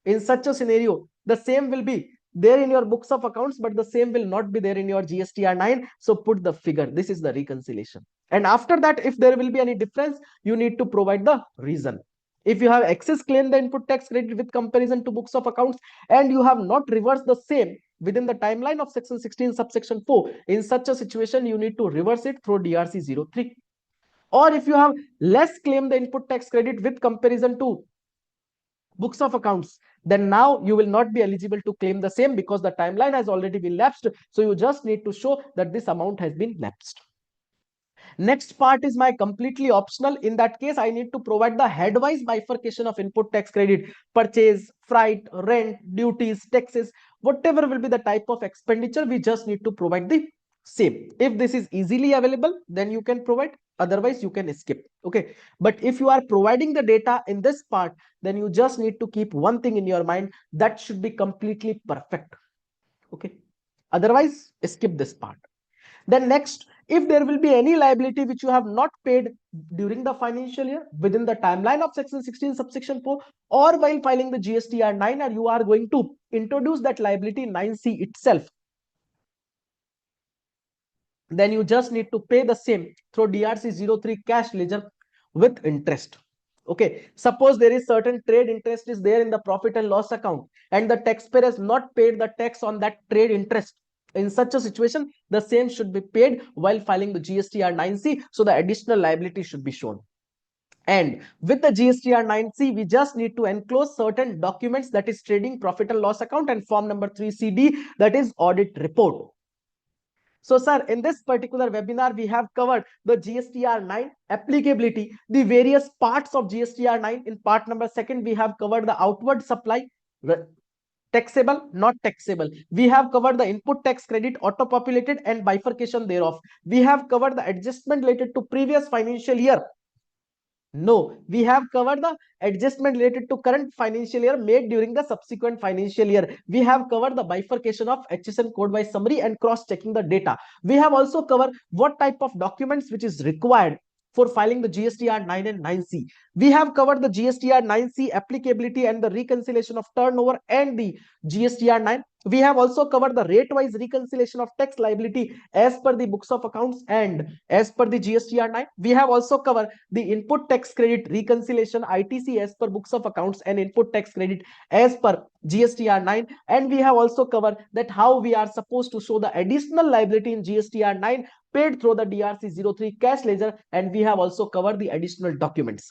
In such a scenario, the same will be there in your books of accounts, but the same will not be there in your GSTR-9. So put the figure. This is the reconciliation. And after that, if there will be any difference, you need to provide the reason. If you have excess claim the input tax credit with comparison to books of accounts and you have not reversed the same within the timeline of section 16 subsection 4, in such a situation you need to reverse it through DRC-03. Or if you have less claim the input tax credit with comparison to books of accounts, then now you will not be eligible to claim the same because the timeline has already been lapsed. So you just need to show that this amount has been lapsed. Next part is my completely optional. In that case, I need to provide the headwise bifurcation of input tax credit, purchase, freight, rent, duties, taxes, whatever will be the type of expenditure, we just need to provide the same. If this is easily available, then you can provide. Otherwise, you can skip. Okay. But if you are providing the data in this part, then you just need to keep one thing in your mind, that should be completely perfect. Okay. Otherwise, skip this part. Then next, if there will be any liability which you have not paid during the financial year within the timeline of section 16 subsection 4 or while filing the GSTR-9, or you are going to introduce that liability in 9C itself, then you just need to pay the same through DRC-03 cash ledger with interest. Okay, suppose there is certain trade interest is there in the profit and loss account and the taxpayer has not paid the tax on that trade interest. In such a situation, the same should be paid while filing the GSTR-9C. So the additional liability should be shown. And with the GSTR-9C, we just need to enclose certain documents, that is trading profit and loss account and form number 3CD, that is audit report. So, sir, in this particular webinar, we have covered the GSTR-9 applicability, the various parts of GSTR-9. In part number 2, we have covered the outward supply, taxable, not taxable. We have covered the input tax credit, auto-populated and bifurcation thereof. We have covered the adjustment related to previous financial year. No, we have covered the adjustment related to current financial year made during the subsequent financial year. We have covered the bifurcation of HSN code by summary and cross-checking the data. We have also covered what type of documents which is required for filing the GSTR-9 and 9C. We have covered the GSTR-9C applicability and the reconciliation of turnover and the GSTR-9. We have also covered the rate-wise reconciliation of tax liability as per the books of accounts and as per the GSTR-9. We have also covered the input tax credit reconciliation ITC as per books of accounts and input tax credit as per GSTR-9. And we have also covered that how we are supposed to show the additional liability in GSTR-9 paid through the DRC-03 cash ledger, and we have also covered the additional documents.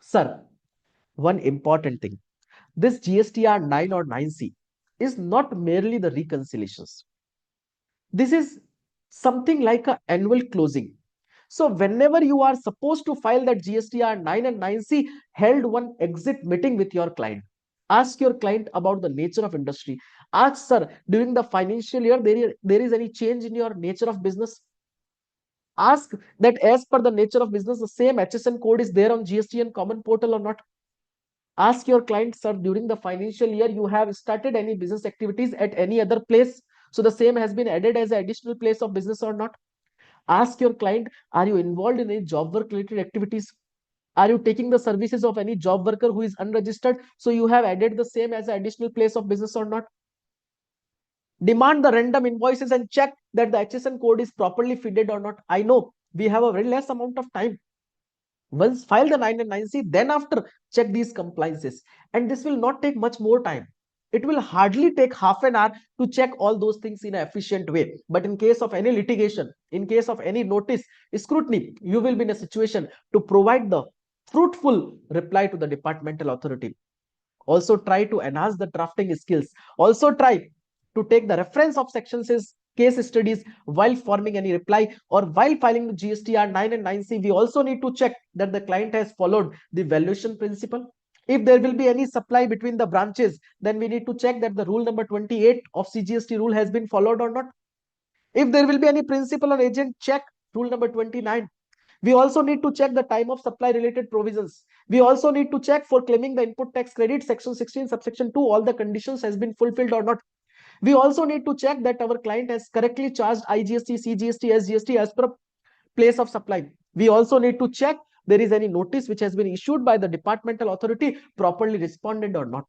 Sir, one important thing, this GSTR-9 or 9C, is not merely the reconciliations. This is something like an annual closing. So whenever you are supposed to file that GSTR 9 and 9C, held one exit meeting with your client. Ask your client about the nature of industry. Ask, sir, during the financial year, there is any change in your nature of business? Ask that as per the nature of business, the same HSN code is there on GSTN common portal or not. Ask your client, sir, during the financial year, you have started any business activities at any other place? So the same has been added as an additional place of business or not? Ask your client, are you involved in any job work related activities? Are you taking the services of any job worker who is unregistered? So you have added the same as an additional place of business or not? Demand the random invoices and check that the HSN code is properly fitted or not. I know we have a very less amount of time. Once file the 9 and 9C, then after check these compliances. And this will not take much more time. It will hardly take half an hour to check all those things in an efficient way. But in case of any litigation, in case of any notice, scrutiny, you will be in a situation to provide the fruitful reply to the departmental authority. Also try to enhance the drafting skills. Also try to take the reference of sections case studies while forming any reply or while filing the GSTR 9 and 9C. We also need to check that the client has followed the valuation principle. If there will be any supply between the branches, then we need to check that the rule number 28 of CGST rule has been followed or not. If there will be any principal or agent, check rule number 29. We also need to check the time of supply related provisions. We also need to check for claiming the input tax credit, section 16, subsection 2, all the conditions has been fulfilled or not. We also need to check that our client has correctly charged IGST, CGST, SGST as per place of supply. We also need to check there is any notice which has been issued by the departmental authority properly responded or not.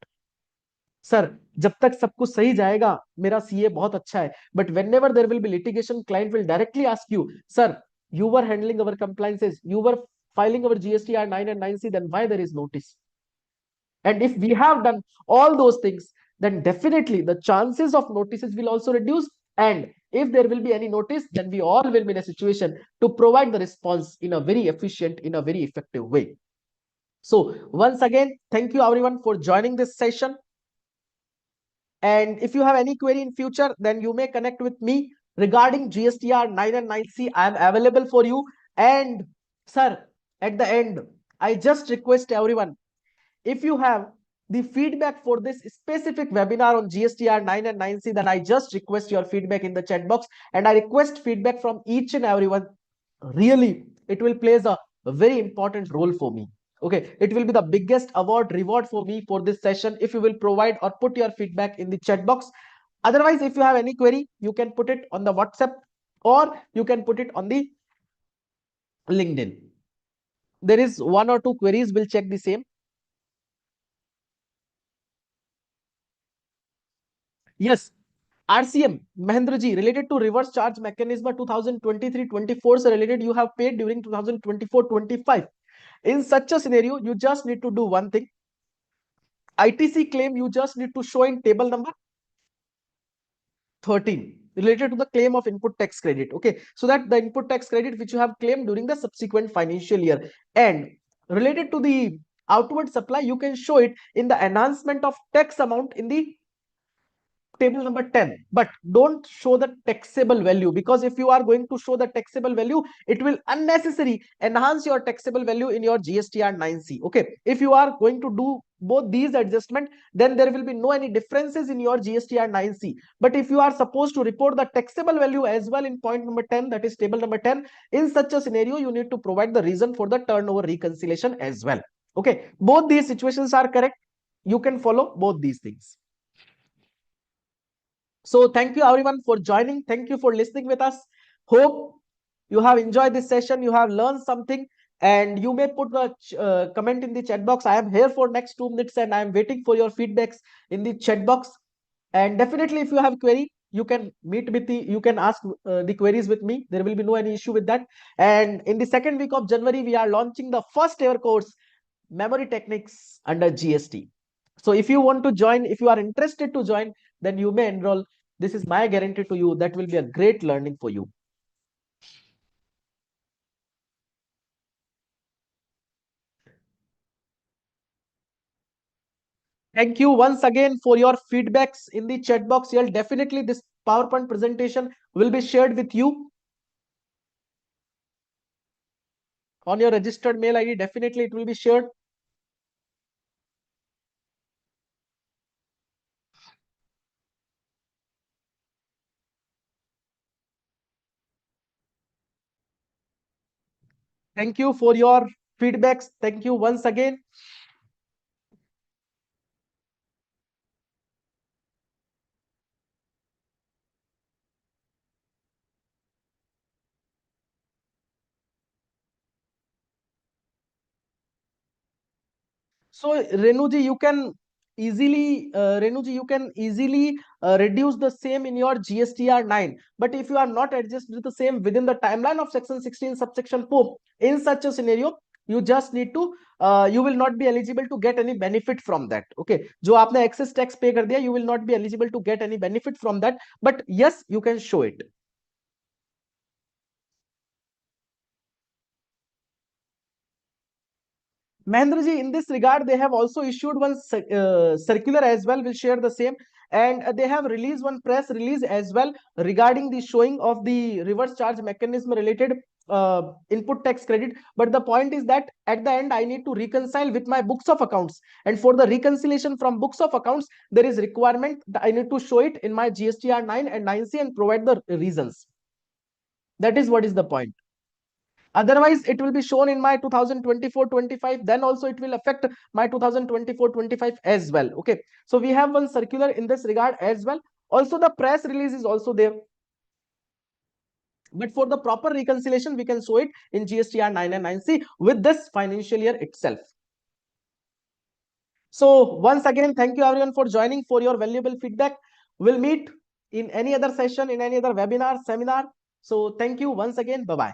Sir जब तक सब कुछ सही जाएगा मेरा CA बहुत अच्छा है, but whenever there will be litigation, client will directly ask you, sir, you were handling our compliances, you were filing our GSTR 9 and 9C, then why there is notice? And if we have done all those things, then definitely the chances of notices will also reduce. And if there will be any notice, then we all will be in a situation to provide the response in a very efficient, in a very effective way. So once again, thank you everyone for joining this session. And if you have any query in future, then you may connect with me regarding GSTR 9 and 9C. I am available for you. And sir, at the end, I just request everyone, if you have the feedback for this specific webinar on GSTR 9 and 9C, then I just request your feedback in the chat box. And I request feedback from each and everyone. Really, it will play a very important role for me. Okay, it will be the biggest award reward for me for this session if you will provide or put your feedback in the chat box. Otherwise, if you have any query, you can put it on the WhatsApp or you can put it on the LinkedIn. There is one or two queries, we'll check the same. Yes, RCM, Mahendraji, related to reverse charge mechanism 2023-24 related, you have paid during 2024-25. In such a scenario, you just need to do one thing. ITC claim you just need to show in table number 13 related to the claim of input tax credit. Okay, so that the input tax credit which you have claimed during the subsequent financial year, and related to the outward supply, you can show it in the enhancement of tax amount in the table number 10, but don't show the taxable value, because if you are going to show the taxable value, it will unnecessary enhance your taxable value in your GSTR 9C. Okay, if you are going to do both these adjustment, then there will be no any differences in your GSTR 9C. But if you are supposed to report the taxable value as well in point number 10, that is table number 10, in such a scenario you need to provide the reason for the turnover reconciliation as well. Okay, both these situations are correct. You can follow both these things. So thank you everyone for joining. Thank you for listening with us. Hope you have enjoyed this session. You have learned something, and you may put the comment in the chat box. I am here for next 2 minutes and I am waiting for your feedbacks in the chat box. And definitely if you have query, you can meet with you can ask the queries with me. There will be no any issue with that. And in the second week of January, we are launching the first ever course, Memory Techniques under GST. So if you want to join, if you are interested to join, then you may enroll. This is my guarantee to you. That will be a great learning for you. Thank you once again for your feedbacks in the chat box. Yeah, definitely this PowerPoint presentation will be shared with you on your registered mail ID. Definitely it will be shared. Thank you for your feedbacks. Thank you once again. So Renuji, you can easily reduce the same in your GSTR-9. But if you are not adjusted the same within the timeline of section 16 subsection 4, in such a scenario, you just need to you will not be eligible to get any benefit from that. Okay, जो आपने excess tax pay कर दिया, you will not be eligible to get any benefit from that. But yes, you can show it. Mahendra ji, in this regard, they have also issued one circular as well. We'll share the same. And they have released one press release as well regarding the showing of the reverse charge mechanism related input tax credit. But the point is that at the end, I need to reconcile with my books of accounts. And for the reconciliation from books of accounts, there is requirement that I need to show it in my GSTR 9 and 9C and provide the reasons. That is what is the point. Otherwise it will be shown in my 2024-25, then also it will affect my 2024-25 as well. Okay, so we have one circular in this regard as well. Also the press release is also there, but for the proper reconciliation we can show it in GSTR 9 and 9C with this financial year itself. So once again, thank you everyone for joining, for your valuable feedback. We'll meet in any other session, in any other webinar, seminar. So thank you once again. Bye bye.